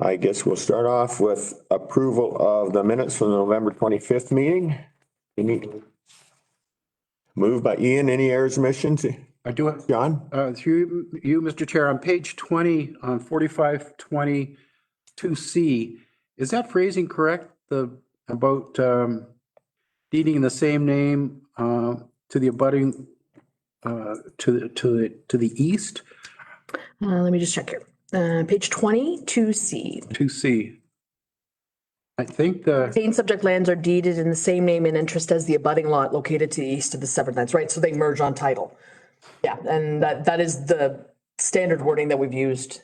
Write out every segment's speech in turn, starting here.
I guess we'll start off with approval of the minutes from the November 25th meeting. Moved by Ian. Any errors, omissions? I do it. John? Through you, Mr. Chair, on page 20, on 4522C, is that phrasing correct? About deeding in the same name to the abutting to the east? Let me just check here. Page 22C. 2C. I think the, Retained subject lands are deeded in the same name and interest as the abutting lot located to the east of the severed lands, right? So they merge on title. Yeah, and that is the standard wording that we've used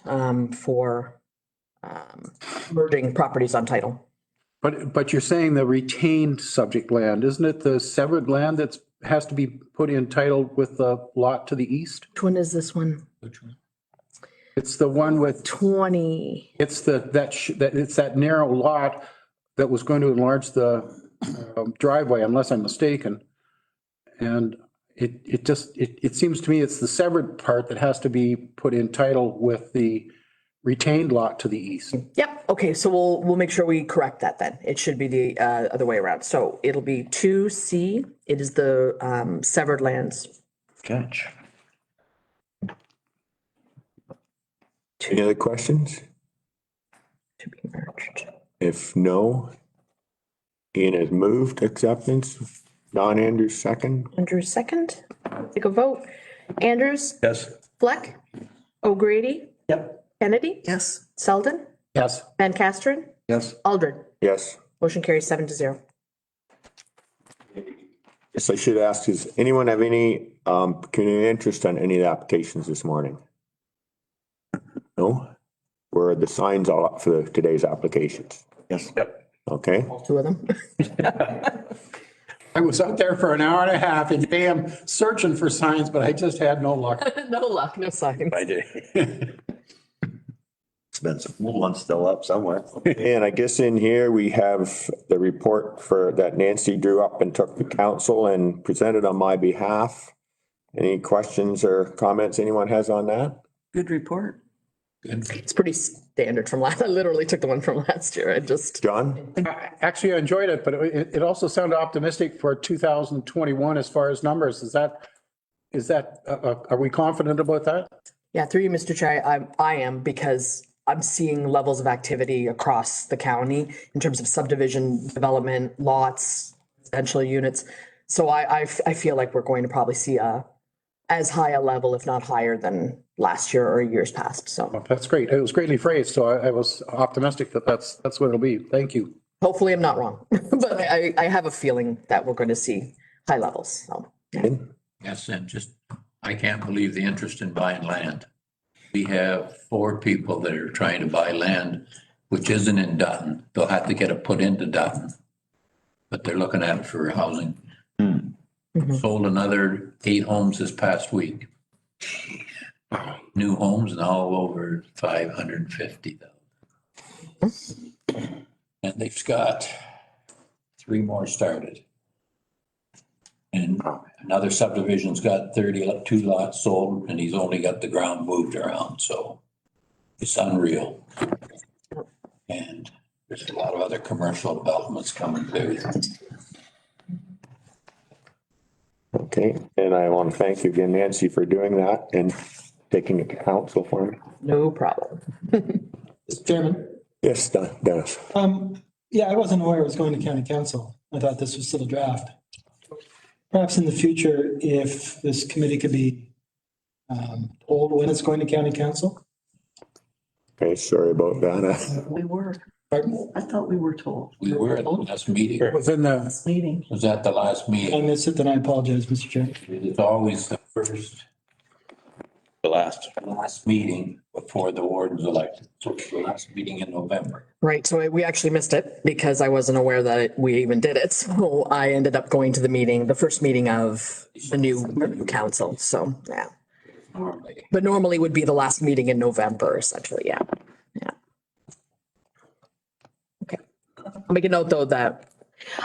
for merging properties on title. but you're saying the retained subject land, isn't it the severed land that has to be put in title with the lot to the east? Which one is this one? Which one? It's the one with 20. It's it's that narrow lot that was going to enlarge the driveway, unless I'm mistaken. And it seems to me it's the severed part that has to be put in title with the retained lot to the east. Yep. Okay. So we'll make sure we correct that then. It should be the other way around. So it'll be 2C. It is the severed lands. Catch. Any other questions? To be merged. If no, Ian has moved acceptance. Don Andrews, second. Andrews, second. Take a vote. Andrews, Yes. Fleck, O'Grady, Yep. Kennedy, Yes. Selden, Yes. Van Castren, Yes. Aldred. Yes. Motion carries 7-0. Yes, I should ask, does anyone have any community interest on any of the applications this morning? No? Were the signs all up for today's applications? Yes. Yep. Okay. Two of them. I was out there for an hour and a half in Bam searching for signs, but I just had no luck. No luck, no signs. By day. It's been some old ones still up somewhere. And I guess in here we have the report that Nancy drew up and took to council and presented on my behalf. Any questions or comments anyone has on that? Good report. It's pretty standard from last. I literally took the one from last year. John? Actually, I enjoyed it, but it also sounded optimistic for 2021 as far as numbers. Are we confident about that? Yeah, through you, Mr. Chair, I am, because I'm seeing levels of activity across the county in terms of subdivision development, lots, residential units. So I feel like we're going to probably see as high a level, if not higher, than last year or years past. So Well, that's great. It was greatly phrased, so I was optimistic that that's what it'll be. Thank you. hopefully I'm not wrong, but I have a feeling that we're going to see high levels. So Yes, and I can't believe the interest in buying land. We have 4 people that are trying to buy land, which isn't in Dutton. They'll have to get it put into Dutton. But they're looking at it for housing. Sold another 8 homes this past week. New homes now over 550,000. And they've got 3 more started. And another subdivision's got 32 lots sold, and he's only got the ground moved around, so it's unreal. And there's a lot of other commercial developments coming too. Okay, and I want to thank you again, Nancy, for doing that and taking it to council for me. no problem. Mr. Chairman, Yes, Dennis. yeah, I wasn't aware it was going to county council. I thought this was still a draft. Perhaps in the future, if this committee could be told when it's going to county council. Okay, sorry about that. We were, Pardon? I thought we were told. We were at the last meeting. Within the, Meeting. Was at the last If I meeting. missed it, then I apologize, Mr. Chairman. It's always the last meeting before the warden's elected. So it's the last meeting in November. Right. So we actually missed it because I wasn't aware that we even did it. So I ended up going to the first meeting of the new council. So, yeah. Normally. But normally would be the last meeting in November, essentially. Yeah. Yeah. Okay. I'll make a note though that,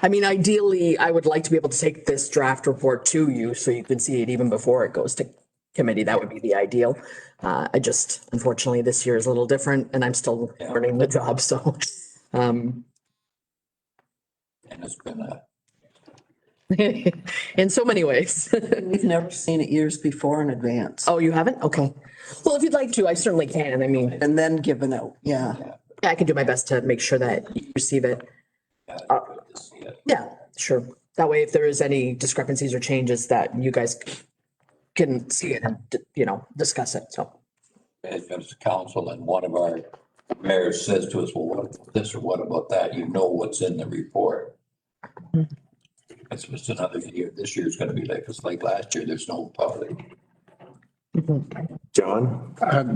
I mean, ideally, I would like to be able to take this draft report to you so you can see it even before it goes to committee, that would be the ideal. I just, unfortunately, this year is a little different and I'm still learning the job, so. And it's been a, In so many ways. We've never seen it years before in advance Oh, you haven't? Okay. Well, if you'd like to, I certainly can. I mean, and then given out. Yeah. I can do my best to make sure that you receive it. good to see it. Yeah, sure. That way, if there is any discrepancies or changes that you guys can see it and, discuss it, so. As a council and one of our mayors says to us, well, what about this or what about that? You know what's in the report. It's just another year. This year's gonna be like, it's like last year, there's no public. John?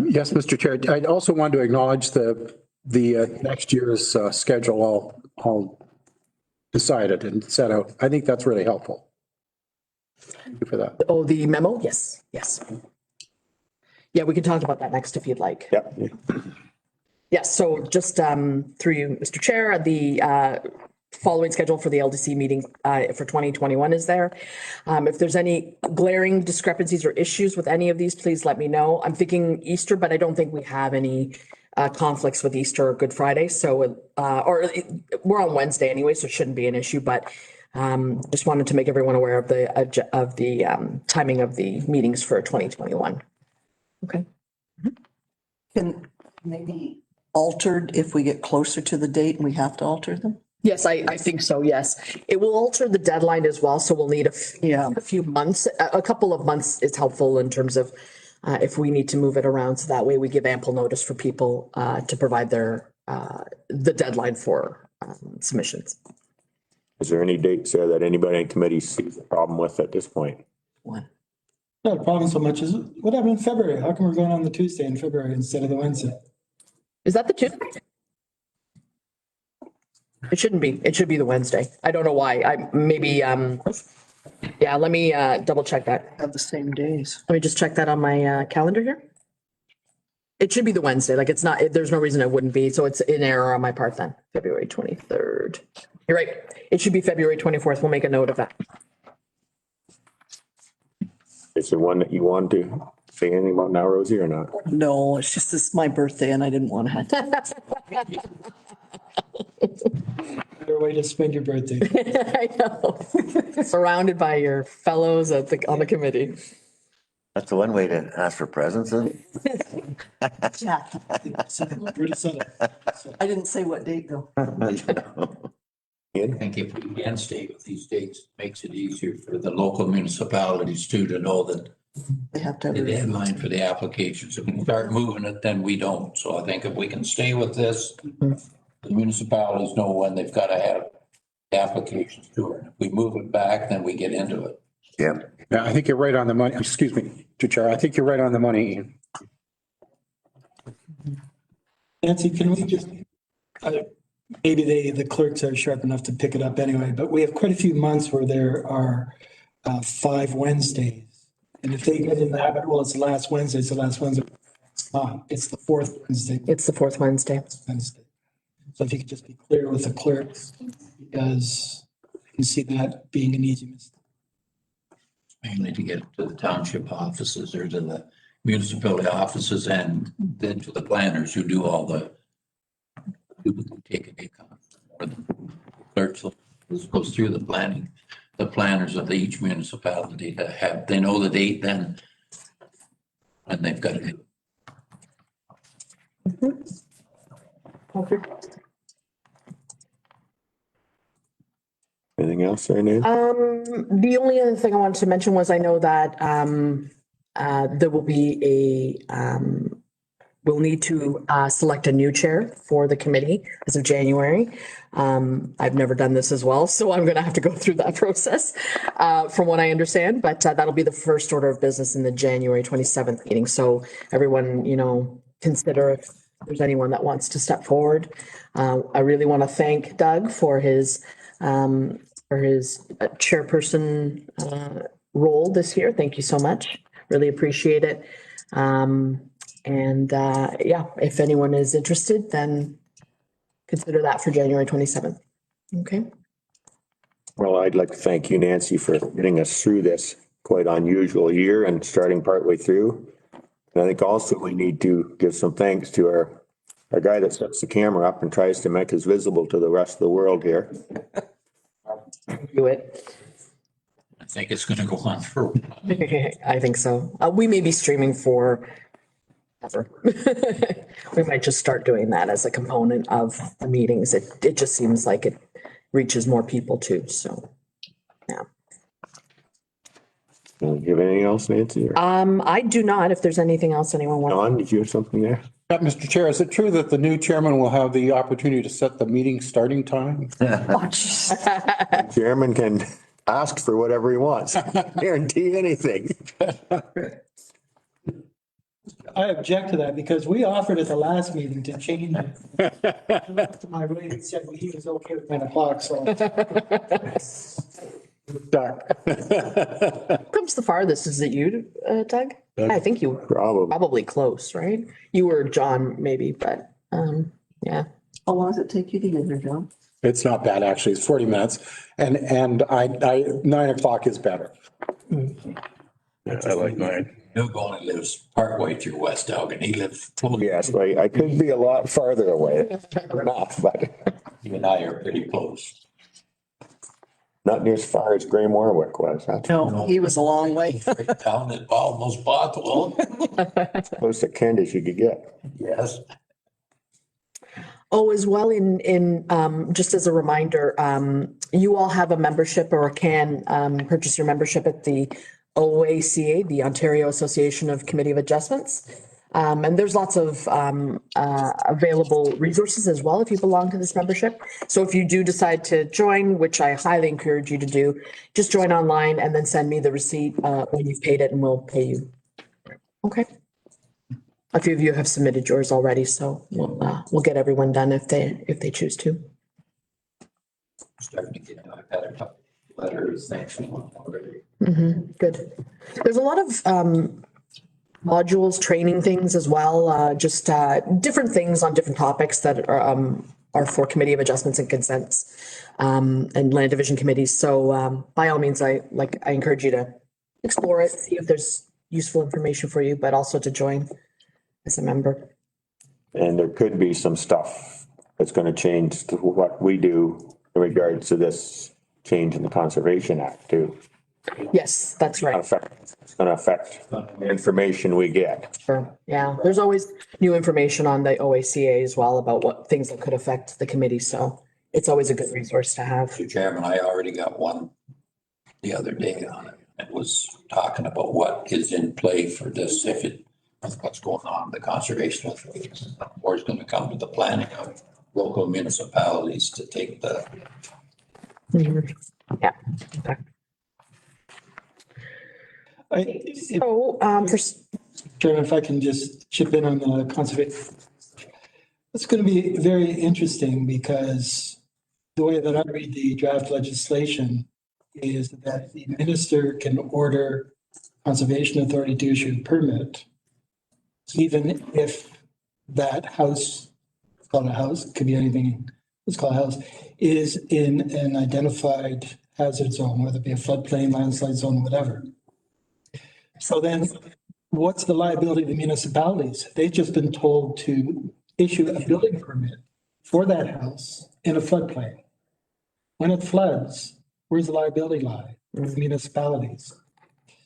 Yes, Mr. Chair. I'd also want to acknowledge the next year's schedule all decided and set out. I think that's really helpful. Thank you for that. Oh, the memo? Yes, yes. Yeah, we can talk about that next if you'd like. Yep. Yes, so just through you, Mr. Chair, the following schedule for the LDC meeting for 2021 is there. If there's any glaring discrepancies or issues with any of these, please let me know. I'm thinking Easter, but I don't think we have any conflicts with Easter or Good Friday. So, we're on Wednesday anyway, so it shouldn't be an issue, but just wanted to make everyone aware of the timing of the meetings for 2021. Okay. Can they be altered if we get closer to the date and we have to alter them? Yes, I think so, yes. It will alter the deadline as well, so we'll need a few months. A couple of months is helpful in terms of if we need to move it around, so that way we give ample notice for people to provide the deadline for submissions. Is there any dates there that anybody in committee sees a problem with at this point? One. Not a problem so much as, what happened in February? How come we're going on the Tuesday in February instead of the Wednesday? Is that the Tuesday? It shouldn't be. It should be the Wednesday. I don't know why. Yeah, let me double check that. Have the same days. Let me just check that on my calendar here. It should be the Wednesday. Like it's not, there's no reason it wouldn't be. So it's an error on my part then. February 23rd. You're right. It should be February 24th. We'll make a note of that. Is there one that you want to say anything about now, Rosie, or not? No, it's just this is my birthday and I didn't want to have to. Better way to spend your birthday. I know. Surrounded by your fellows on the committee. That's the one way to ask for presents. Huh? Yeah. Pretty subtle. I didn't say what date though. I think if we can stay with these dates, it makes it easier for the local municipalities too to know that They have to have. the deadline for the applications. If we start moving it, then we don't. So I think if we can stay with this, the municipalities know when they've got to have the applications to it. If we move it back, then we get into it. Yeah. Yeah, I think you're right on the money. Excuse me, Mr. Chair. I think you're right on the money. Nancy, can we just, maybe the clerks are sharp enough to pick it up anyway, but we have quite a few months where there are 5 Wednesdays. And if they get in the habit, well, it's the last Wednesday, it's the last Wednesday. It's not, it's the 4th Wednesday. It's the fourth Wednesday. So if you could just be clear with the clerks, because you can see that being an easy mistake. Mainly to get to the township offices or to the municipality offices and then to the planners who do all the, who take an account. Or the clerks, this goes through the planning, the planners of each municipality to have, they know the date then. And they've got to do it. Anything else there, Nan? The only other thing I wanted to mention was I know that there will be we'll need to select a new chair for the committee as of January. I've never done this as well, so I'm going to have to go through that process from what I understand, but that'll be the first order of business in the January 27th meeting. So everyone, consider if there's anyone that wants to step forward. I really want to thank Doug for his chairperson role this year. Thank you so much. Really appreciate it. If anyone is interested, then consider that for January 27th. Okay. Well, I'd like to thank you, Nancy, for getting us through this. quite unusual year and starting partway through. And I think also we need to give some thanks to our guy that sets the camera up and tries to make us visible to the rest of the world here. Do it. I think it's gonna go on for, I think so. We may be streaming for ever. We might just start doing that as a component of the meetings. It just seems like it reaches more people too, so, yeah. Do you have anything else, Nancy? Or I do not, if there's anything else anyone wants. Don, did you have something there? Mr. Chair, is it true that the new chairman will have the opportunity to set the meeting starting time? Chairman can ask for whatever he wants. Guarantee anything. I object to that because we offered at the last meeting to change it. To my rate, he said he was okay with 9 o'clock, so. Comes the farthest, is it you, Doug? I think you were Probably. probably close, right? You were John maybe, but, yeah. How long does it take you to get here, John? It's not bad, actually. It's 40 minutes. And I 9 o'clock is better. I like mine. Doug only lives partway through West Elgin. He lives, Yes, right. I could be a lot farther away. Enough, but you and I are pretty close. not near as far as Graham Warwick was. That's No, he was a long way. Right down at almost Bothwell. close to Kent as you could get. Yes. Oh, as well just as a reminder, you all have a membership or can purchase your membership at the OACA, the Ontario Association of Committee of Adjustments. And there's lots of available resources as well if you belong to this membership. So if you do decide to join, which I highly encourage you to do, just join online and then send me the receipt when you've paid it and we'll pay you. Okay. A few of you have submitted yours already, so we'll get everyone done if they choose to. Starting to get, I've had a couple letters, thanks already. Good. There's a lot of modules, training things as well, just different things on different topics that are for Committee of Adjustments and Consents and Land Division Committees. So by all means, I encourage you to explore it, see if there's useful information for you, but also to join as a member. And there could be some stuff that's going to change to what we do in regards to this change in the Conservation Act too. Yes, that's right. It's going to affect the information we get. Sure. Yeah, there's always new information on the OACA as well about what things that could affect the committee. So it's always a good resource to have. Mr. Chairman, I already got one the other day on it. It was talking about what is in play for this, if it, what's going on, the conservation authorities. Or it's going to come to the planning of local municipalities to take the. Yeah. Okay. So, Chairman, if I can just chip in on the conservation. It's going to be very interesting because the way that I read the draft legislation is that the minister can order Conservation Authority to issue a permit, even if that house, it's called a house, it could be anything, it's called a house, is in an identified hazard zone, whether it be a floodplain, landslide zone, whatever. So then what's the liability of the municipalities? They've just been told to issue a building permit for that house in a floodplain. When it floods, where's the liability lie? With municipalities.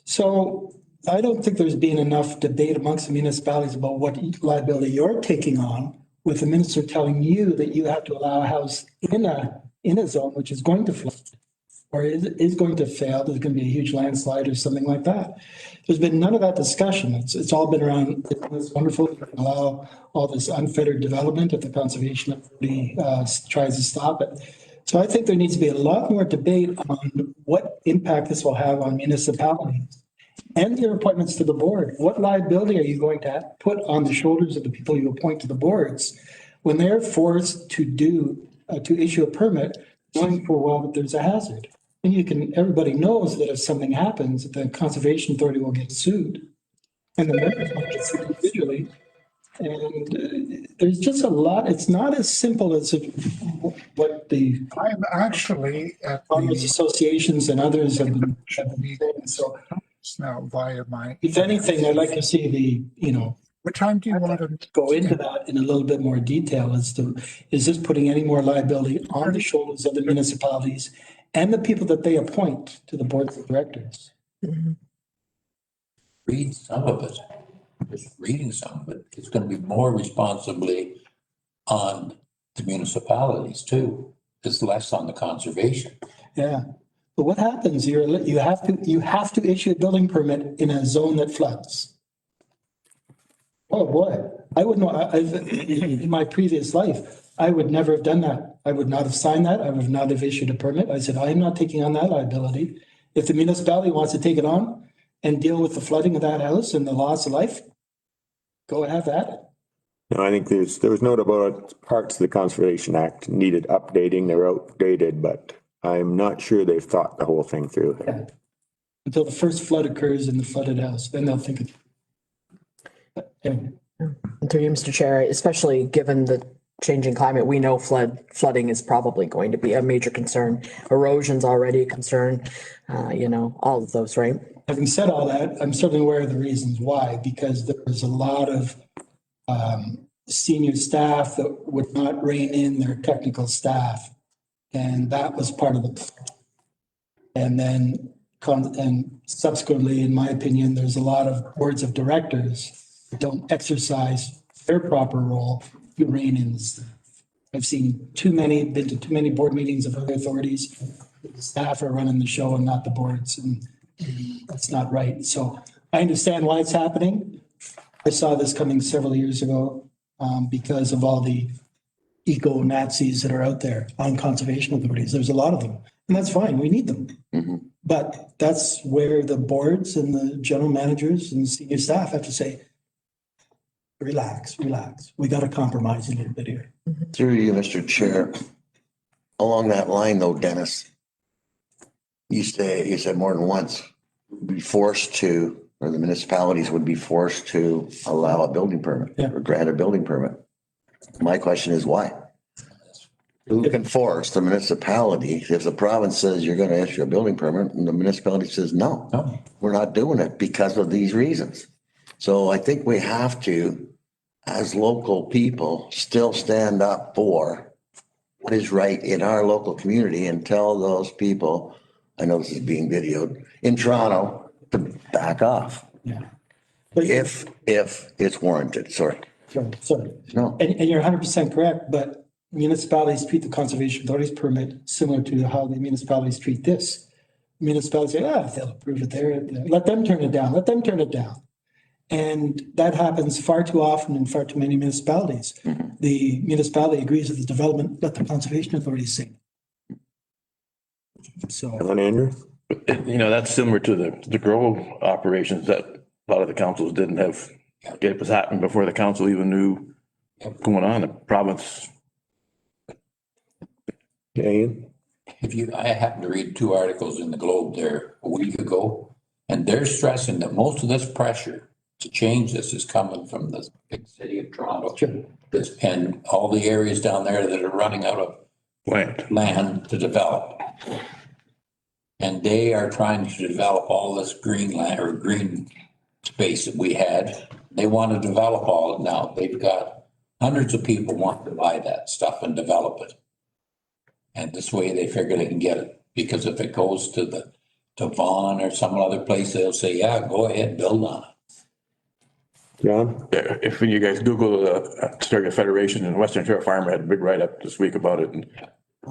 So I don't think there's been enough debate amongst the municipalities about what liability you're taking on with the minister telling you that you have to allow a house in a zone which is going to flood or is going to fail. There's going to be a huge landslide or something like that. There's been none of that discussion. It's all been around, it's wonderful to allow all this unfettered development if the Conservation Authority tries to stop it. So I think there needs to be a lot more debate on what impact this will have on municipalities and their appointments to the board. What liability are you going to put on the shoulders of the people you appoint to the boards when they're forced to issue a permit knowing for a while that there's a hazard? And everybody knows that if something happens, the Conservation Authority will get sued and the members will get sued individually. And there's just a lot. It's not as simple as what the I'm actually at farmers the, associations and others have been saying. So It's now via my. If anything, I'd like to see What time do you want to? go into that in a little bit more detail as to, is this putting any more liability on the shoulders of the municipalities and the people that they appoint to the boards of directors? Read some of it. Just reading some of it, it's gonna be more responsibly on the municipalities too. It's less on the conservation. Yeah. But what happens? You have to issue a building permit in a zone that floods. Oh, boy. I wouldn't know. In my previous life, I would never have done that. I would not have signed that. I would not have issued a permit. I said, I am not taking on that liability. If the municipality wants to take it on and deal with the flooding of that house and the loss of life, go and have that. No, I think there was note about parts of the Conservation Act needed updating. They're outdated, but I'm not sure they've thought the whole thing through. Yeah. Until the first flood occurs in the flooded house, then they'll think of. Anyway. And through you, Mr. Chair, especially given the changing climate, we know flooding is probably going to be a major concern. Erosion's already a concern, all of those, right? Having said all that, I'm certainly aware of the reasons why, because there was a lot of senior staff that would not rein in their technical staff. And that was part of the, and then, and subsequently, in my opinion, there's a lot of boards of directors that don't exercise their proper role to rein in the staff. I've seen been to too many board meetings of other authorities. The staff are running the show and not the boards, and that's not right. So I understand why it's happening. I saw this coming several years ago because of all the eco-Nazis that are out there on conservation authorities. There's a lot of them, and that's fine. We need them. But that's where the boards and the general managers and the senior staff have to say, relax. We got to compromise a little bit here. Through you, Mr. Chair. Along that line though, Dennis, you said more than once, be forced to, or the municipalities would be forced to allow a building permit or grant a building permit. My question is why? Who can force the municipality if the province says you're going to issue a building permit and the municipality says, no, we're not doing it because of these reasons. So I think we have to, as local people, still stand up for what is right in our local community and tell those people, I know this is being videoed, in Toronto to back off. Yeah. But If it's warranted, sorry. sorry. No. And you're 100% correct, but municipalities treat the conservation authorities permit similar to how the municipalities treat this. Municipalities say, if they'll approve it there, let them turn it down. And that happens far too often in far too many municipalities. The municipality agrees with the development, let the conservation authorities say. So, Andrew? That's similar to the grow operations that a lot of the councils didn't have. It was happening before the council even knew going on. The province. Ian? I happened to read 2 articles in the Globe there a week ago, and they're stressing that most of this pressure to change this is coming from the big city of Toronto. And all the areas down there that are running out of land to develop. And they are trying to develop all this green land or green space that we had. They want to develop all it now. They've got hundreds of people want to buy that stuff and develop it. And this way they figure they can get it, because if it goes to Vaughan or some other place, they'll say, go ahead, build on it. John? If you guys Google the Ontario Federation and Western Ontario Farmer had a big write-up this week about it, and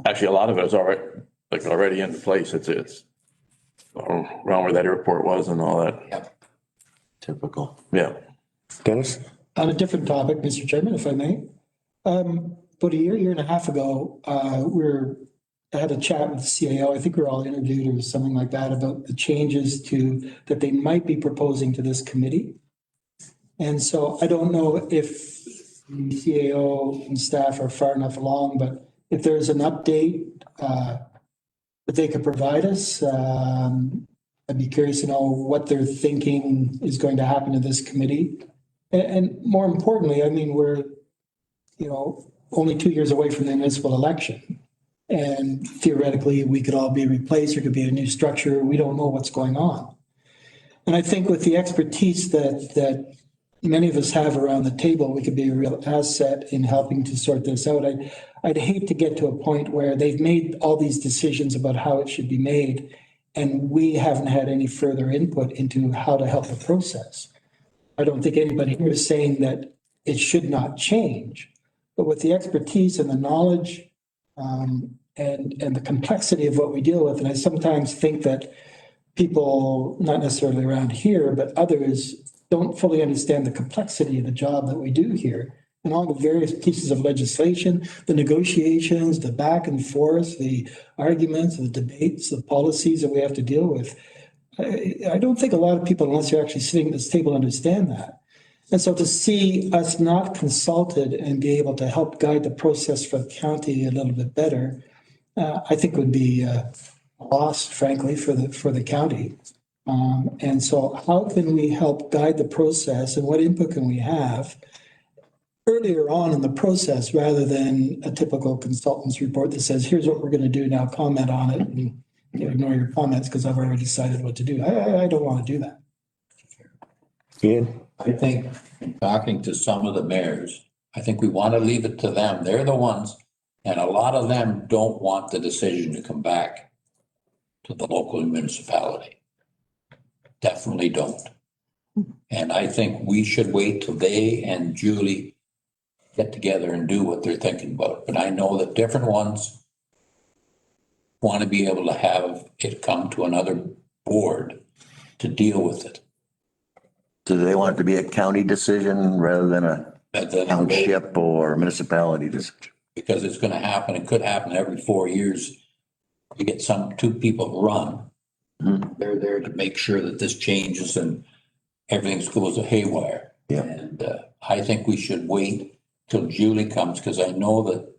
actually a lot of it is already in place. It's around where that airport was and all that. Yep. Typical. Yeah. Dennis? on a different topic, Mr. Chairman, if I may. About a year and a half ago, I had a chat with the CAO. I think we were all interviewed or something like that about the changes that they might be proposing to this committee. And so I don't know if the CAO and staff are far enough along, but if there's an update that they could provide us, I'd be curious to know what they're thinking is going to happen to this committee. And more importantly, I mean, we're, only 2 years away from the municipal election. And theoretically, we could all be replaced. There could be a new structure. We don't know what's going on. And I think with the expertise that many of us have around the table, we could be a real asset in helping to sort this out. I'd hate to get to a point where they've made all these decisions about how it should be made, and we haven't had any further input into how to help the process. I don't think anybody here is saying that it should not change, but with the expertise and the knowledge and the complexity of what we deal with, and I sometimes think that people, not necessarily around here, but others don't fully understand the complexity of the job that we do here and all the various pieces of legislation, the negotiations, the back and forth, the arguments, the debates, the policies that we have to deal with. I don't think a lot of people, unless you're actually sitting at this table, understand that. And so to see us not consulted and be able to help guide the process for the county a little bit better, I think would be a loss, frankly, for the county. And so how can we help guide the process and what input can we have earlier on in the process rather than a typical consultant's report that says, here's what we're going to do now, comment on it and ignore your comments because I've already decided what to do. I don't want to do that. Ian? I think, in talking to some of the mayors, I think we want to leave it to them. They're the ones, and a lot of them don't want the decision to come back to the local municipality. Definitely don't. And I think we should wait till they and Julie get together and do what they're thinking about. But I know that different ones want to be able to have it come to another board to deal with it. Do they want it to be a county decision rather than a That- that- township or municipality decision? Because it's going to happen. It could happen every 4 years. You get two people run. They're there to make sure that this changes and everything goes haywire. Yeah. And I think we should wait till Julie comes because I know that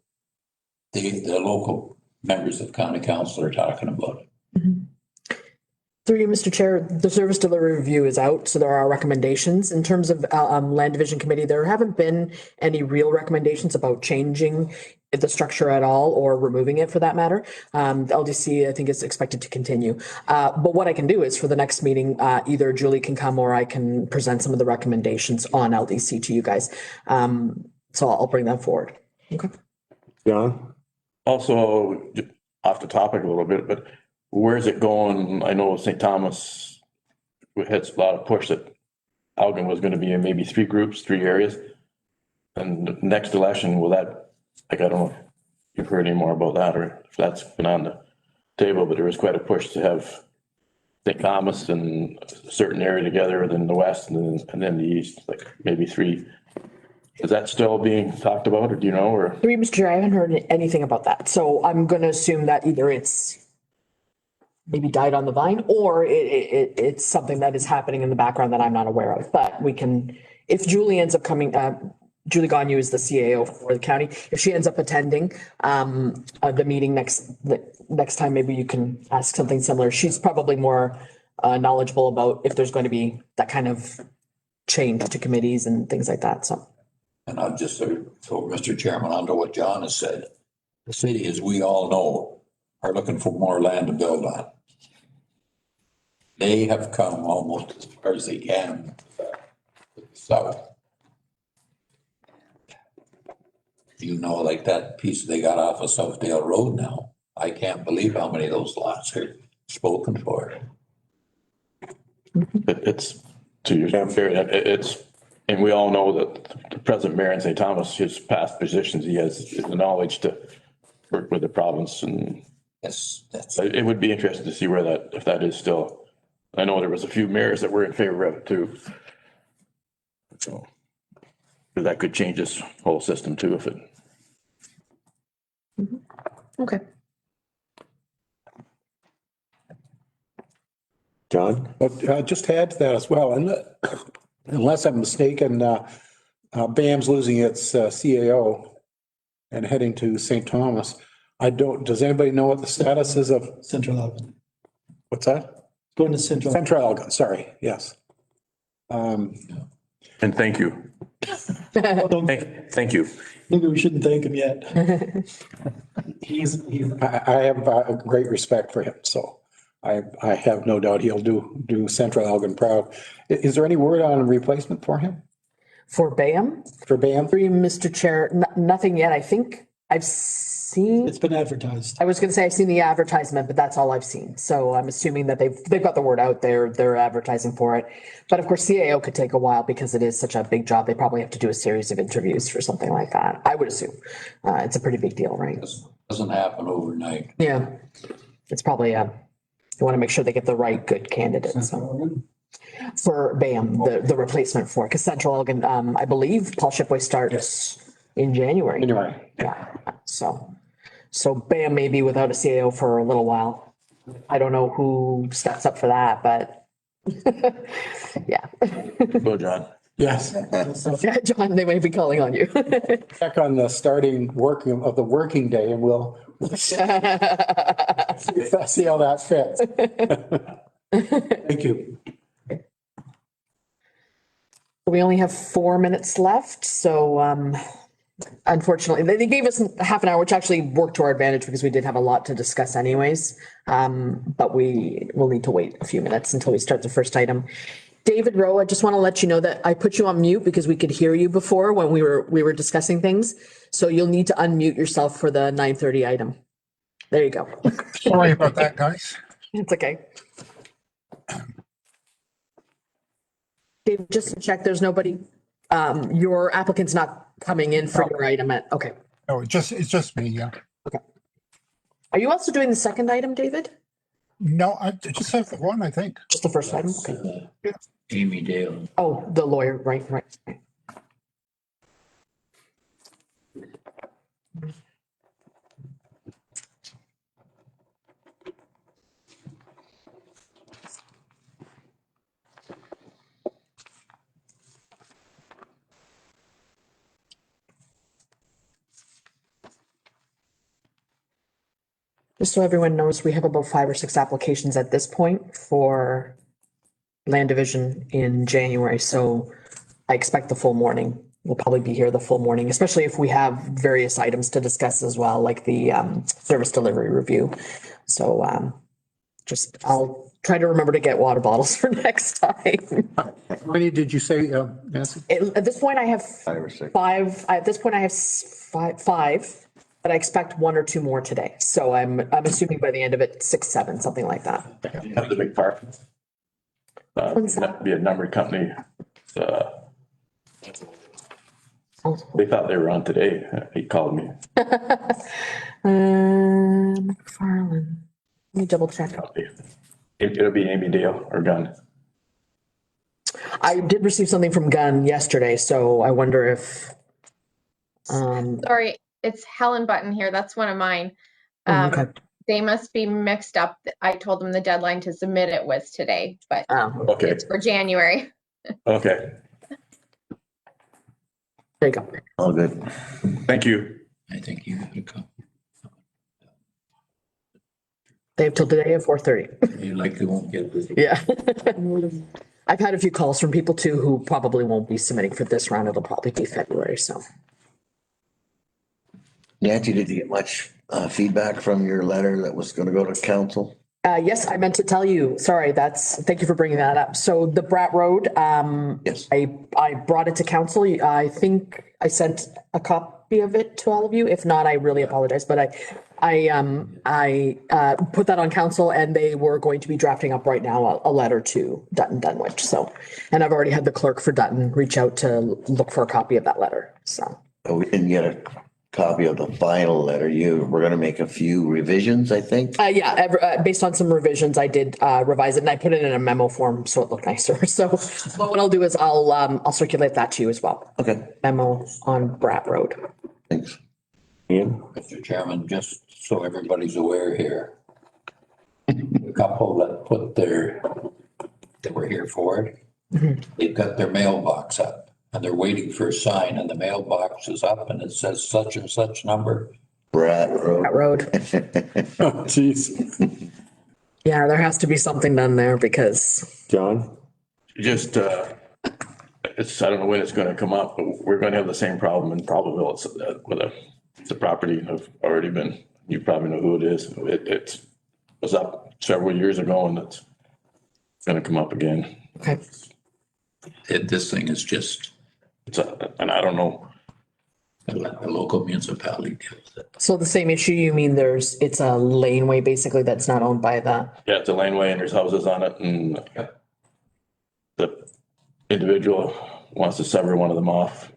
the local members of county council are talking about it. Through you, Mr. Chair, the service delivery review is out, so there are recommendations. In terms of Land Division Committee, there haven't been any real recommendations about changing the structure at all or removing it for that matter. The LDC, I think, is expected to continue. But what I can do is for the next meeting, either Julie can come or I can present some of the recommendations on LDC to you guys. So I'll bring that forward. Okay. John? Also, off the topic a little bit, but where's it going? I know St. Thomas had a lot of push that Algon was going to be in maybe 3 groups, 3 areas. And the next election, will that, like, I don't know if you've heard any more about that or if that's been on the table, but there was quite a push to have St. Thomas and a certain area together, then the west and then the east, like maybe 3. Is that still being talked about or do you know, or? Through you, Mr. Chair, I haven't heard anything about that. So I'm going to assume that either it's maybe died on the vine or it's something that is happening in the background that I'm not aware of. But we can, if Julie ends up coming, Julie Gagne is the CAO for the county. If she ends up attending the meeting next time, maybe you can ask something similar. She's probably more knowledgeable about if there's going to be that kind of change to committees and things like that. So. And I'll just throw Mr. Chairman onto what John has said. The city, as we all know, are looking for more land to build on. They have come almost as far as they can to the south. You know, like that piece they got off of Southdale Road now. I can't believe how many of those lots are spoken for. It's, to your it's, and we all know that the present mayor in St. Thomas, his past positions, he has the knowledge to work with the province, and Yes, that's it would be interesting to see where that, if that is still. I know there was a few mayors that were in favor of it too. So, but that could change this whole system too if it. Okay. John? But just to add to that as well, and unless I'm mistaken, BAM's losing its CAO and heading to St. Thomas. Does anybody know what the status is of, Central Algon. what's that? Going to Central. Central Algon, sorry, yes. And thank you. Thank you. Maybe we shouldn't thank him yet. I have a great respect for him, so I have no doubt he'll do Central Elgin proud. Is there any word on a replacement for him, For BAM, for Bam? through you, Mr. Chair, nothing yet. I think I've seen, It's been advertised. I was gonna say I've seen the advertisement, but that's all I've seen. So I'm assuming that they've got the word out there. They're advertising for it. But of course, CAO could take a while because it is such a big job. They probably have to do a series of interviews for something like that. I would assume. It's a pretty big deal, right? Doesn't happen overnight. Yeah. It's probably, you want to make sure they get the right good candidates. For BAM, the replacement for, because Central Elgin, I believe Paul Shipway starts in January. Anyway, Yeah, so BAM may be without a CAO for a little while. I don't know who steps up for that, but yeah. Go, John. yes, Yeah, John, they may be calling on you. check on the starting working of the working day and we'll see how that fits. Thank you. We only have 4 minutes left, so unfortunately, they gave us half an hour, which actually worked to our advantage because we did have a lot to discuss anyways. But we will need to wait a few minutes until we start the first item. David Rowe, I just want to let you know that I put you on mute because we could hear you before when we were discussing things. So you'll need to unmute yourself for the 9:30 item. There you go. Sorry about that, guys. It's okay. David, just to check, there's nobody, your applicant's not coming in for your item okay. No, it's just me, yeah. Are you also doing the second item, David? No, I just have the one, I think. Just the first item? Okay. Amy Dale. Oh, the lawyer, right. Just so everyone knows, we have about 5 or 6 applications at this point for land division in January, so I expect the full morning. We'll probably be here the full morning, especially if we have various items to discuss as well, like the service delivery review. So I'll try to remember to get water bottles for next time. How many did you say, Nancy? At this point, I have 5 or 6. 5. At this point, I have five, but I expect 1 or 2 more today. So I'm assuming by the end of it, 6, 7, something like that. Have the big park. Be a numbered company. They thought they were on today. He called me. McFarland. Let me double check. It'll be Amy Dale or Gunn. I did receive something from Gunn yesterday, so I wonder if. Sorry, it's Helen Button here. That's one of mine. Okay. They must be mixed up. I told them the deadline to submit it was today, but Okay, it's for January. okay. There you go. All good. Thank you. I think you could come. They have till today at 4:30. You likely won't get busy. Yeah. I've had a few calls from people too who probably won't be submitting for this round. It'll probably be February, so. Nancy, did you get much feedback from your letter that was gonna go to council? Yes, I meant to tell you, sorry, thank you for bringing that up. So the Brat Road, Yes. I brought it to council. I think I sent a copy of it to all of you. If not, I really apologize, but I put that on council and they were going to be drafting up right now a letter to Dutton Dunwich. So, and I've already had the clerk for Dutton reach out to look for a copy of that letter. So. But we didn't get a copy of the final letter. We're gonna make a few revisions, I think. Based on some revisions, I did revise it and I put it in a memo form so it looked nicer. So what I'll do is I'll circulate that to you as well. Okay, Memo on Brat Road. thanks. Ian? Mr. Chairman, just so everybody's aware here. The couple that were here for it, they've got their mailbox up and they're waiting for a sign and the mailbox is up and it says such and such number. Brat Brat Road. Road. Oh, geez. Yeah, there has to be something done there because, John? Just, I don't know when it's gonna come up, but we're gonna have the same problem in Probably with the property have already been, you probably know who it is. It's was up several years ago and it's gonna come up again. Okay. This thing is just, And I don't know. let the local municipality deal with it. So the same issue, you mean it's a laneway basically that's not owned by the, Yeah, it's a laneway and there's houses on it and the individual wants to sever one of them off.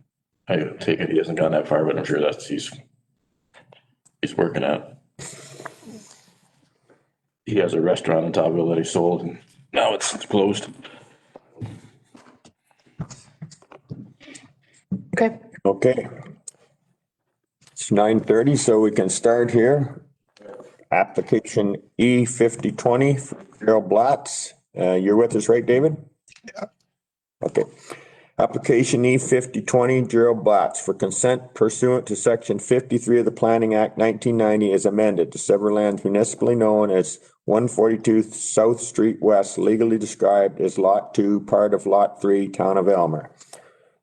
I take it he hasn't gone that far, but I'm sure he's working at. He has a restaurant in Tahoe that he sold and now it's closed. okay. Okay. It's 9:30, so we can start here. Application E5020, for Gerald Blatz. You're with us, right, David? Yeah. Okay. Application E5020, Gerald Blatz, for consent pursuant to section 53 of the Planning Act 1990 is amended to sever lands municipally known as 142 South Street West, legally described as Lot 2, part of Lot 3, Town of Elmer.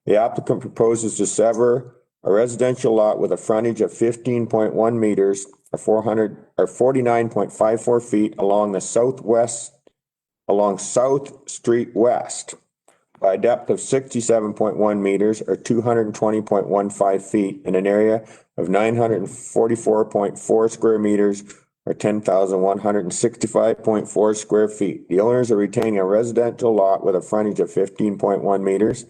The applicant proposes to sever a residential lot with a frontage of 15.1 meters or 49.54 feet along South Street West by a depth of 67.1 meters or 220.15 feet in an area of 944.4 square meters or 10,165.4 square feet. The owners are retaining a residential lot with a frontage of 15.1 meters,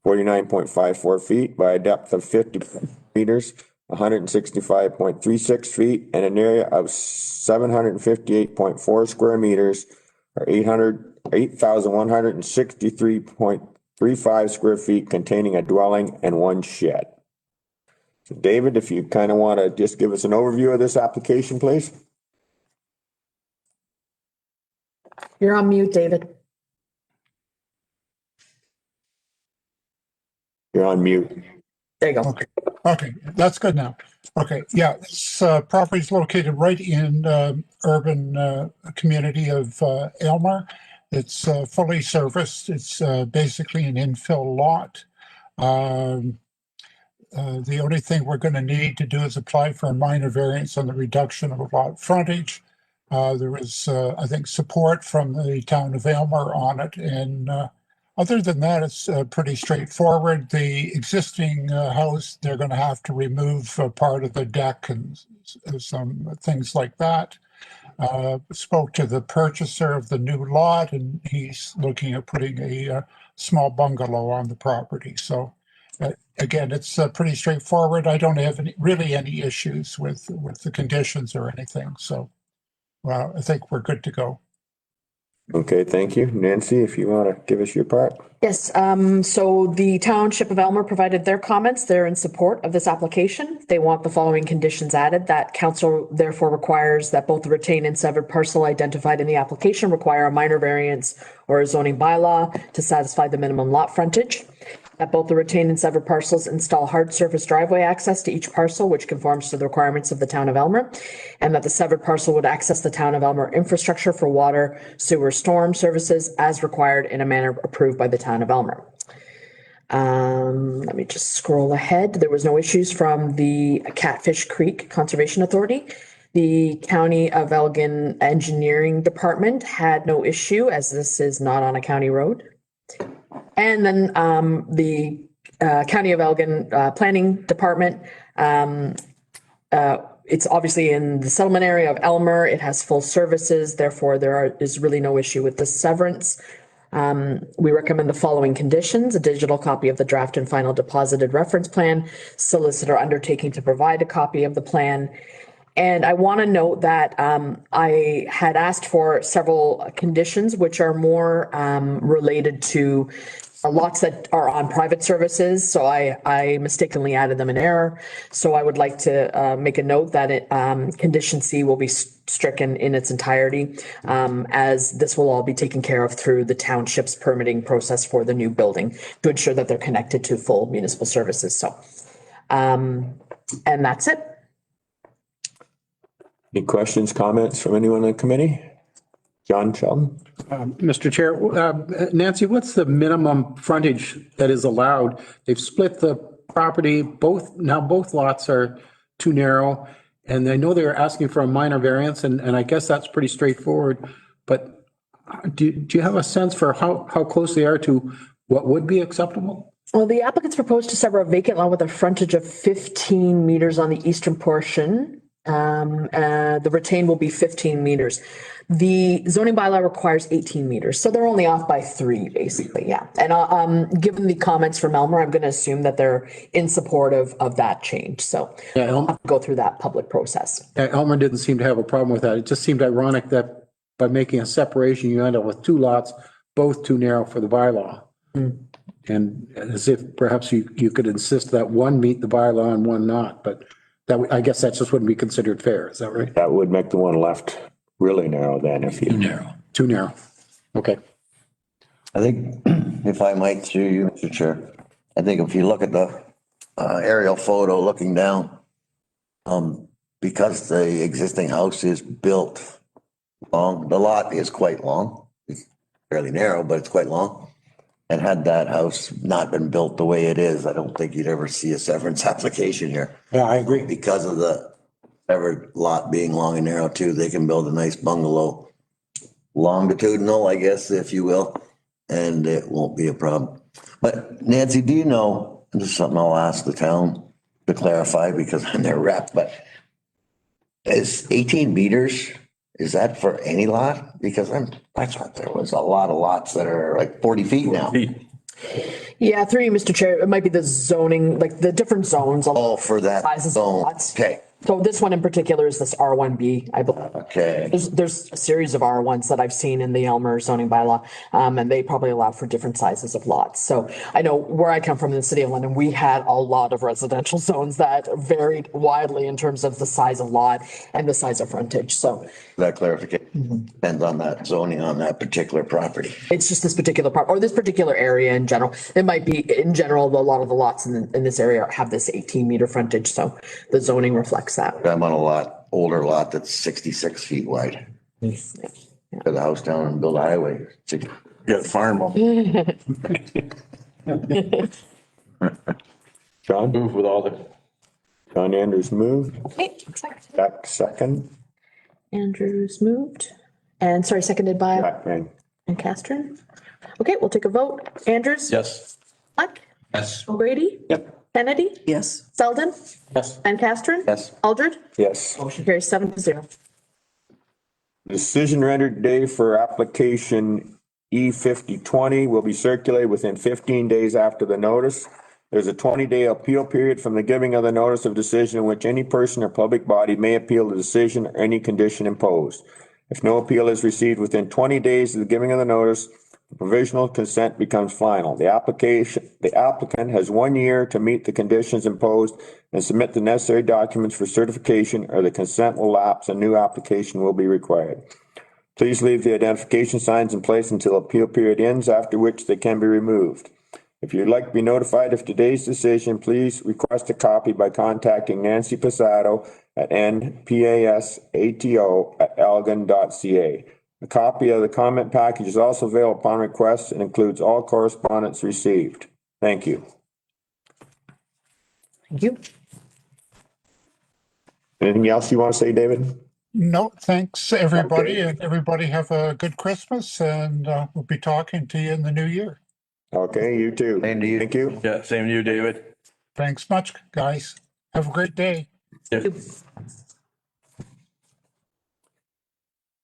49.54 feet by a depth of 50 meters, 165.36 feet, and an area of 758.4 square meters or 8,163.35 square feet containing a dwelling and one shed. So David, if you kind of want to just give us an overview of this application, please. You're on mute, David. You're on mute. There you go. Okay, okay, that's good now. Okay, yeah, this property is located right in urban community of Aylmer. It's fully serviced. It's basically an infill lot. The only thing we're going to need to do is apply for a minor variance on the reduction of lot frontage. There is, I think, support from the town of Aylmer on it, and other than that, it's pretty straightforward. The existing house, they're going to have to remove part of the deck and some things like that. Spoke to the purchaser of the new lot, and he's looking at putting a small bungalow on the property. So again, it's pretty straightforward. I don't have really any issues with the conditions or anything. So I think we're good to go. Okay, thank you. Nancy, if you want to give us your part. Yes, so the Township of Elmer provided their comments. They're in support of this application. They want the following conditions added, that council therefore requires that both the retained and severed parcel identified in the application require a minor variance or a zoning bylaw to satisfy the minimum lot frontage. That both the retained and severed parcels install hard surface driveway access to each parcel, which conforms to the requirements of the town of Elmer, and that the severed parcel would access the town of Elmer infrastructure for water, sewer, storm services as required in a manner approved by the town of Elmer. Let me just scroll ahead. There was no issues from the Catfish Creek Conservation Authority. The County of Elgin Engineering Department had no issue, as this is not on a county road. And then the County of Elgin Planning Department, it's obviously in the settlement area of Elmer. It has full services. Therefore, there is really no issue with the severance. We recommend the following conditions: a digital copy of the draft and final deposited reference plan, solicitor undertaking to provide a copy of the plan. And I want to note that I had asked for several conditions which are more related to lots that are on private services. So I mistakenly added them in error. So I would like to make a note that condition C will be stricken in its entirety, as this will all be taken care of through the township's permitting process for the new building to ensure that they're connected to full municipal services. So, and that's it. Any questions, comments from anyone on the committee? John Sheldon? Mr. Chair, Nancy, what's the minimum frontage that is allowed? They've split the property, both lots are too narrow. And I know they were asking for a minor variance, and I guess that's pretty straightforward. But do you have a sense for how close they are to what would be acceptable? Well, the applicants proposed to sever a vacant lot with a frontage of 15 meters on the eastern portion. The retain will be 15 meters. The zoning bylaw requires 18 meters, so they're only off by 3, basically, yeah. And given the comments from Elmer, I'm going to assume that they're in support of that change, so Yeah, I'll have to go through that public process. Elmer didn't seem to have a problem with that. It just seemed ironic that by making a separation, you end up with 2 lots, both too narrow for the bylaw. And as if perhaps you could insist that one meet the bylaw and one not, but I guess that just wouldn't be considered fair. Is that right? That would make the one left really narrow then if Too you. narrow. Too narrow. Okay. I think if I might through you, Mr. Chair, I think if you look at the aerial photo looking down, because the existing house is built long, the lot is quite long. It's fairly narrow, but it's quite long. And had that house not been built the way it is, I don't think you'd ever see a severance application here. Yeah, I agree. Because of the severed lot being long and narrow too, they can build a nice bungalow, longitudinal, I guess, if you will, and it won't be a problem. But Nancy, do you know, and this is something I'll ask the town to clarify because I'm their rep, but is 18 meters, is that for any lot? Because I thought there was a lot of lots that are like 40 feet now. Yeah, through you, Mr. Chair, it might be the zoning, like the different zones. Oh, for that Sizes of zone. lots. Okay, So this one in particular is this R1B, I believe. okay. There's a series of R1s that I've seen in the Elmer zoning bylaw, and they probably allow for different sizes of lots. So I know where I come from in the city of London, we had a lot of residential zones that varied widely in terms of the size of lot and the size of frontage. So That clarification depends on that zoning on that particular property. it's just this particular part, or this particular area in general. It might be, in general, a lot of the lots in this area have this 18-meter frontage, so the zoning reflects that. I'm on a older lot that's 66 feet wide. Put a house down and build a highway. You got a farm, John? move with all the, John Andrews moved. Okay, second. Jack second. Andrews moved. And sorry, seconded by Jack, and and Castron. Okay, we'll take a vote. Andrews? yes. Black? Yes. O'Grady? Yep. Kennedy? Yes. Selden? Yes. And Castron? Yes. Aldred? yes. Motion carries 7-0. Decision rendered today for application E5020 will be circulated within 15 days after the notice. There's a 20-day appeal period from the giving of the notice of decision in which any person or public body may appeal the decision or any condition imposed. If no appeal is received within 20 days of the giving of the notice, the provisional consent becomes final. The applicant has 1 year to meet the conditions imposed and submit the necessary documents for certification, or the consent will lapse and new application will be required. Please leave the identification signs in place until appeal period ends, after which they can be removed. If you'd like to be notified of today's decision, please request a copy by contacting Nancy Passato at npasato@elgin.ca. A copy of the comment package is also available upon request and includes all correspondence received. Thank you. Thank you. Anything else you want to say, David? No, thanks, everybody, Okay. and everybody have a good Christmas, and we'll be talking to you in the new year. Okay, you too. Same to you. Thank you. Yeah, same to you, David. Thanks much, guys. Have a great day. Yeah.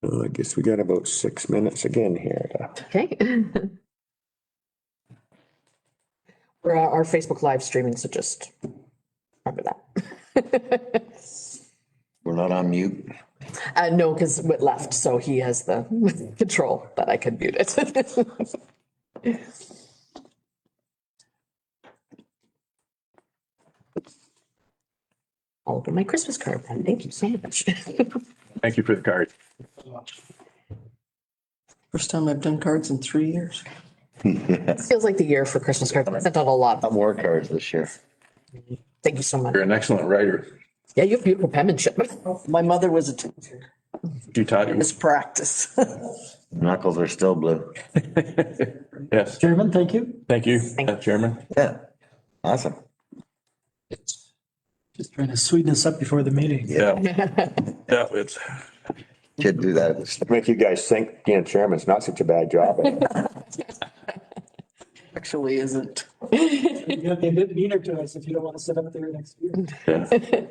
I guess we got about 6 minutes again here. Okay. We're our Facebook live streaming, so just remember that. We're not on mute. No, because Whit left, so he has the control that I could mute it. I'll open my Christmas card, Brent. Thank you so much. Thank you for the card. First time I've done cards in 3 years. It feels like the year for Christmas cards. I sent out a lot. More cards this year. Thank you so much. You're an excellent writer. Yeah, you have beautiful penmanship. My mother was a teacher. She taught you. It's practice. Knuckles are still blue. Yes, Chairman, thank you. thank you, you. Chairman. Yeah. Awesome. Just trying to sweeten us up before the meeting. Yeah. Yeah, it's, Should do that. Make you guys think being chairman's not such a bad job. Actually isn't. You gotta be a bit meaner to us if you don't want to sit up there next year. yeah.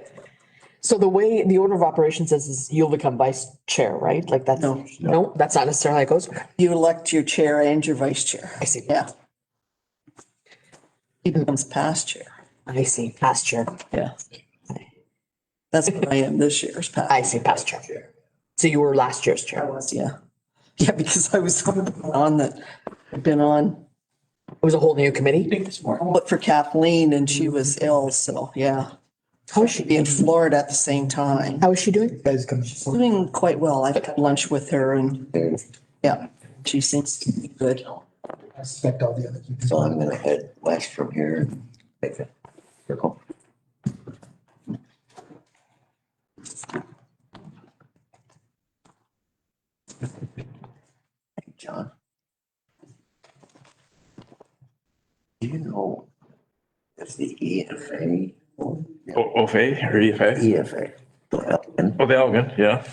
So the way the order of operations is you'll become vice chair, right? Like that's, No. no, that's not necessarily how it goes. You elect your chair and your vice chair. I see. Yeah. He becomes past chair. I see, past chair. Yeah. That's what I am this year's past. I see, past chair. So you were last year's I chair. was, yeah. Yeah, because I was on that, I've been on, It was a whole new committee. but for Kathleen and she was ill, so yeah. How is she? Be in Florida at the same time. How is she doing? Guys come. Doing quite well. I've had lunch with her and, yeah, she seems to be good. I suspect all the other people. So I'm gonna head west from here and make a circle. Hey, John. Do you know if the EFA, OFA or EFA? EFA, and Oh, the Elgin, yeah.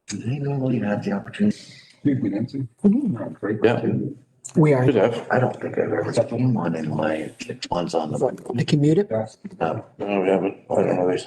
do they normally have the opportunity? Yeah. We are. Should have. I don't think I've ever seen one in my ones on the, I can mute it. No, we haven't. I don't know these.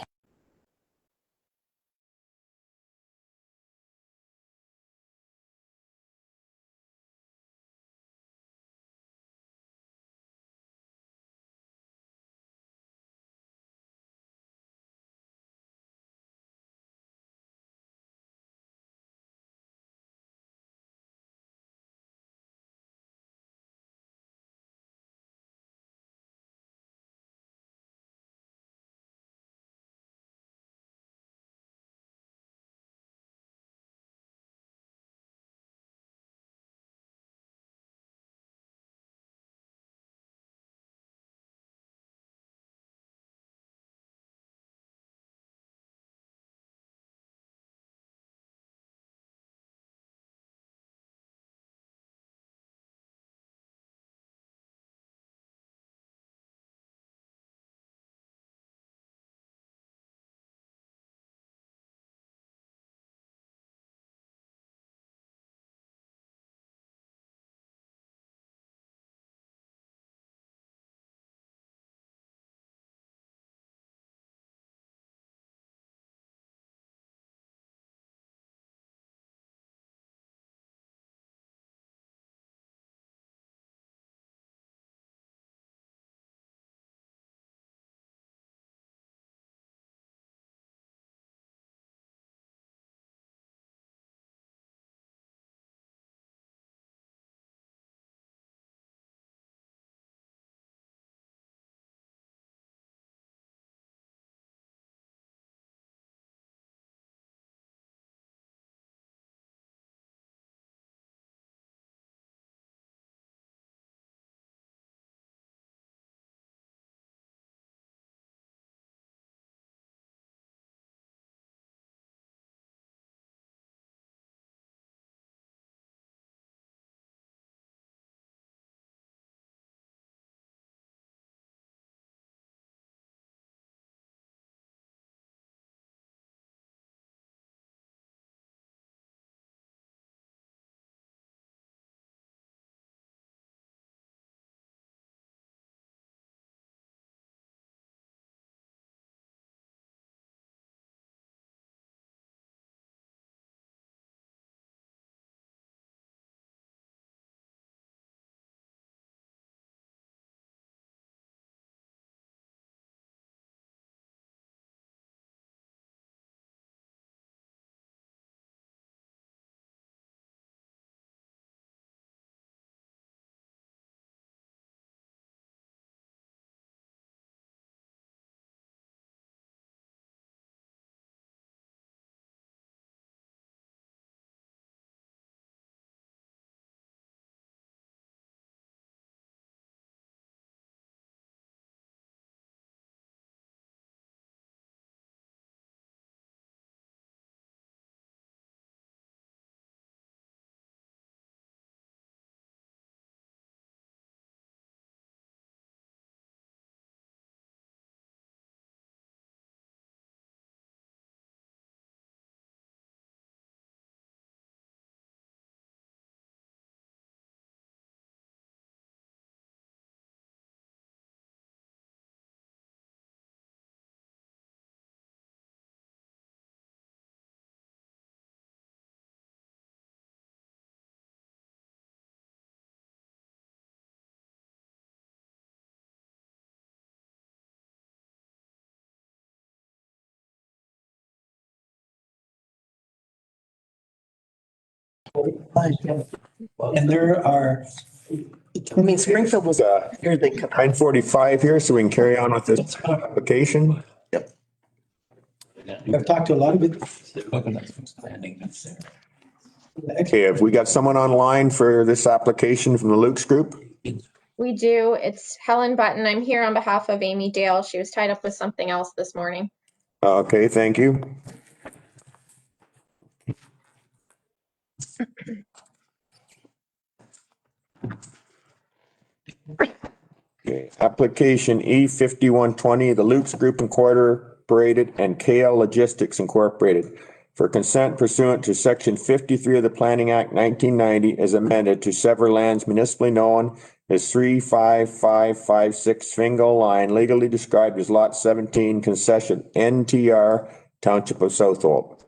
And there are, I mean, Springfield was, here they come. 9:45 here, so we can carry on with this application. I've talked to a lot of it. They're looking at some standing that's there. Okay, have we got someone online for this application from the Luke's Group? We do. It's Helen Button. I'm here on behalf of Amy Dale. She was tied up with something else this morning. Okay, thank you. Okay, application E5120, the Luke's Group Incorporated and KL Logistics Incorporated for consent pursuant to section 53 of the Planning Act 1990 as amended to sever lands municipally known as 35556 Fingal Line, legally described as Lot 17, concession NTR, Township of Southwold.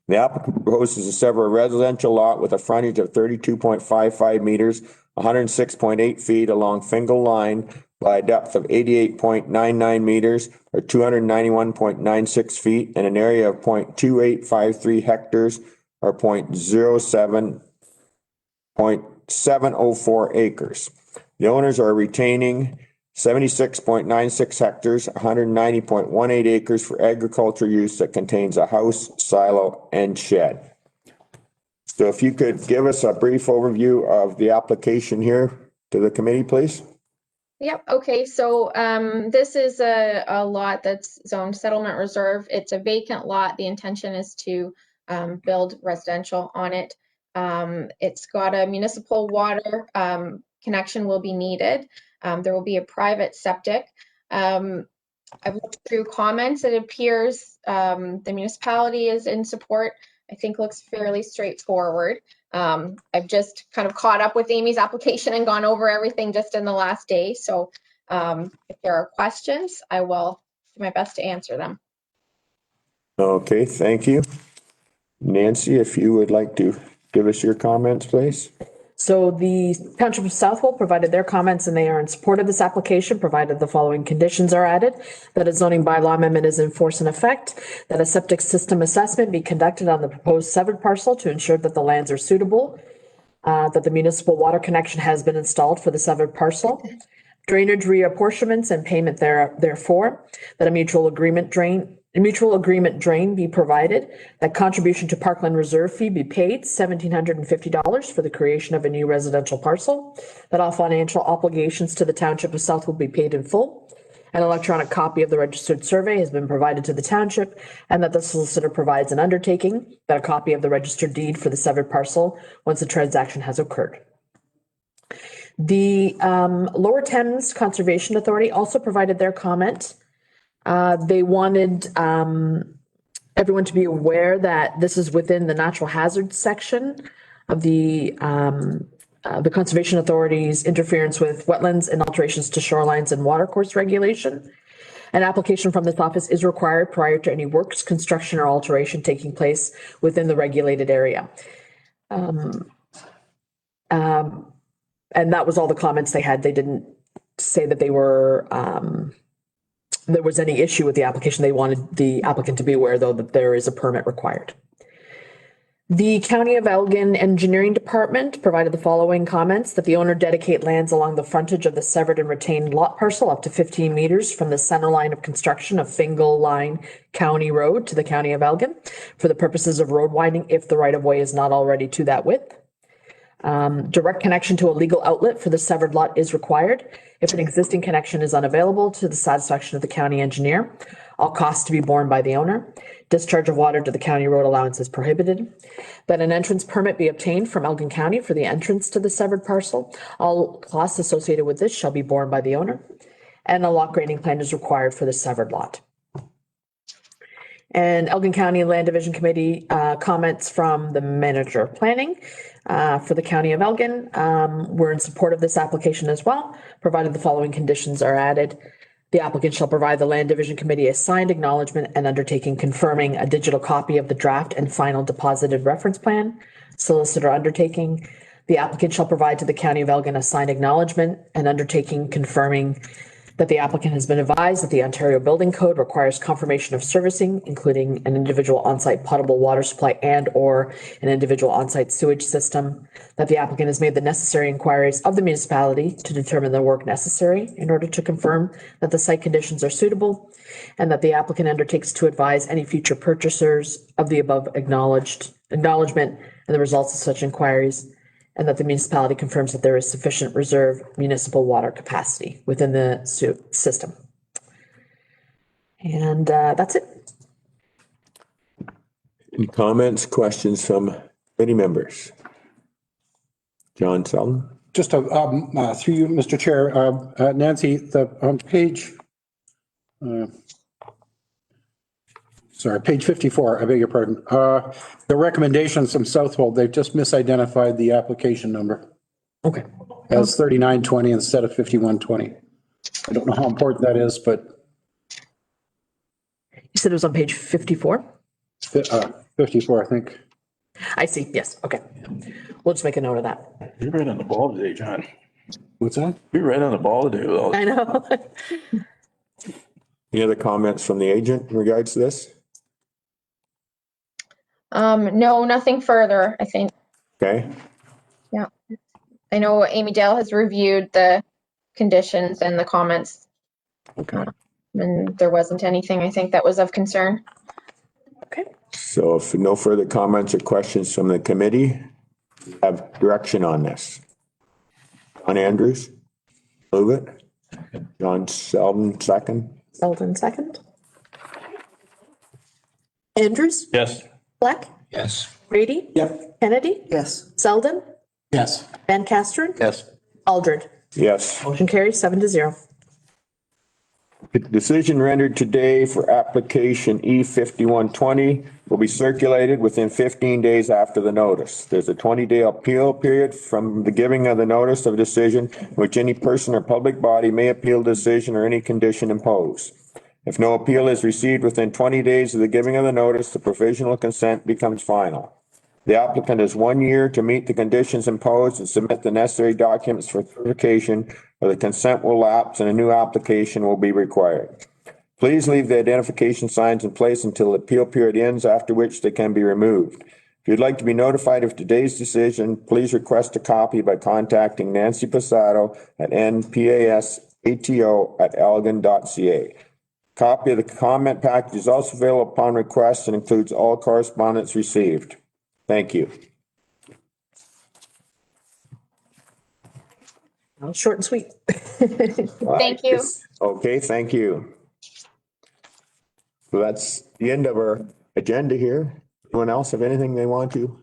The applicant proposes to sever a residential lot with a frontage of 32.55 meters, 106.8 feet along Fingal Line by a depth of 88.99 meters or 291.96 feet and an area of 0.2853 hectares or 0.704 acres. The owners are retaining 76.96 hectares, 190.18 acres for agriculture use that contains a house, silo, and shed. So if you could give us a brief overview of the application here to the committee, please. Yep. Okay. So this is a lot that's zoned settlement reserve. It's a vacant lot. The intention is to build residential on it. It's got a municipal water connection will be needed. There will be a private septic. I've looked through comments. It appears the municipality is in support. I think looks fairly straightforward. I've just kind of caught up with Amy's application and gone over everything just in the last day. So if there are questions, I will do my best to answer them. Okay, thank you. Nancy, if you would like to give us your comments, please. So the Township of Southwold provided their comments and they are in support of this application, provided the following conditions are added: that a zoning bylaw amendment is in force and effect, that a septic system assessment be conducted on the proposed severed parcel to ensure that the lands are suitable, that the municipal water connection has been installed for the severed parcel, drainage reapportionments and payment therefore, that a mutual agreement drain be provided, that contribution to Parkland Reserve fee be paid, $1,750 for the creation of a new residential parcel, that all financial obligations to the Township of Southwold be paid in full, an electronic copy of the registered survey has been provided to the township, and that the solicitor provides an undertaking that a copy of the registered deed for the severed parcel once the transaction has occurred. The Lower Thames Conservation Authority also provided their comment. They wanted everyone to be aware that this is within the natural hazards section of the Conservation Authority's interference with wetlands and alterations to shorelines and watercourse regulation. An application from this office is required prior to any works, construction, or alteration taking place within the regulated area. And that was all the comments they had. They didn't say that they were there was any issue with the application. They wanted the applicant to be aware, though, that there is a permit required. The County of Elgin Engineering Department provided the following comments: that the owner dedicate lands along the frontage of the severed and retained lot parcel up to 15 meters from the center line of construction of Fingal Line County Road to the County of Elgin for the purposes of road widening if the right-of-way is not already to that width. Direct connection to a legal outlet for the severed lot is required if an existing connection is unavailable to the satisfaction of the county engineer. All costs to be borne by the owner. Discharge of water to the county road allowance is prohibited. That an entrance permit be obtained from Elgin County for the entrance to the severed parcel. All costs associated with this shall be borne by the owner. And a lot grading plan is required for the severed lot. And Elgin County Land Division Committee comments from the manager of planning for the County of Elgin. We're in support of this application as well, provided the following conditions are added. The applicant shall provide the Land Division Committee a signed acknowledgement and undertaking confirming a digital copy of the draft and final deposited reference plan. Solicitor undertaking. The applicant shall provide to the County of Elgin a signed acknowledgement and undertaking confirming that the applicant has been advised that the Ontario Building Code requires confirmation of servicing, including an individual on-site potable water supply and/or an individual on-site sewage system, that the applicant has made the necessary inquiries of the municipality to determine the work necessary in order to confirm that the site conditions are suitable, and that the applicant undertakes to advise any future purchasers of the above acknowledgement and the results of such inquiries, and that the municipality confirms that there is sufficient reserve municipal water capacity within the system. And that's it. Any comments, questions from any members? John Sullivan? Just through you, Mr. Chair, Nancy, on page, page 54, I beg your pardon. The recommendations from Southwold, they've just misidentified the application number Okay. as 3920 instead of 5120. I don't know how important that is, but You said it was on page 54? 54, I think. I see. Yes. Okay. We'll just make a note of that. You're right on the ball today, John. What's that? You're right on the ball today with all this. I know. Any other comments from the agent in regards to this? No, nothing further, I think. Okay, I know Amy Dale has reviewed the conditions and the comments. okay. And there wasn't anything, I think, that was of concern. Okay. So if no further comments or questions from the committee, have direction on this. John Andrews, move it. John Sullivan, second. Selden, second. Andrews, Yes. Black, Yes. Brady, Yep. Kennedy, Yes. Selden, Yes. Van Castren, Yes. Aldred. Yes. Motion carries 7-0. Decision rendered today for application E5120 will be circulated within 15 days after the notice. There's a 20-day appeal period from the giving of the notice of decision, which any person or public body may appeal the decision or any condition imposed. If no appeal is received within 20 days of the giving of the notice, the provisional consent becomes final. The applicant has 1 year to meet the conditions imposed and submit the necessary documents for certification, or the consent will lapse and a new application will be required. Please leave the identification signs in place until the appeal period ends, after which they can be removed. If you'd like to be notified of today's decision, please request a copy by contacting Nancy Passato at npasato@elgin.ca. Copy of the comment package is also available upon request and includes all correspondence received. Thank you. Well, short and sweet. Thank you. Okay, thank you. So that's the end of our agenda here. Anyone else have anything they want to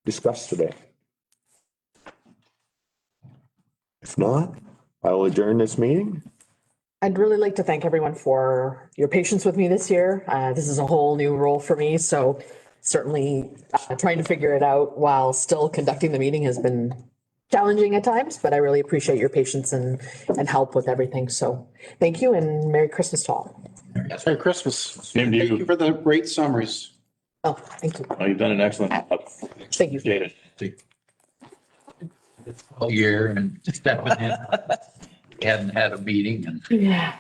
discuss today? If not, I will adjourn this meeting. I'd really like to thank everyone for your patience with me this year. This is a whole new role for me, so certainly trying to figure it out while still conducting the meeting has been challenging at times, but I really appreciate your patience and help with everything. So thank you and Merry Christmas to all. Merry Christmas. Same to Thank you you. for the great summaries. Oh, thank you. Oh, you've done an excellent job. Thank you. Appreciate it. All year and stepping in. Hadn't had a meeting and Yeah.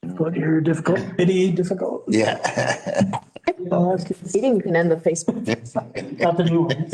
What you're difficult, pity difficult. Yeah. I'll ask you. Meeting, you can end the Facebook. Not the new one.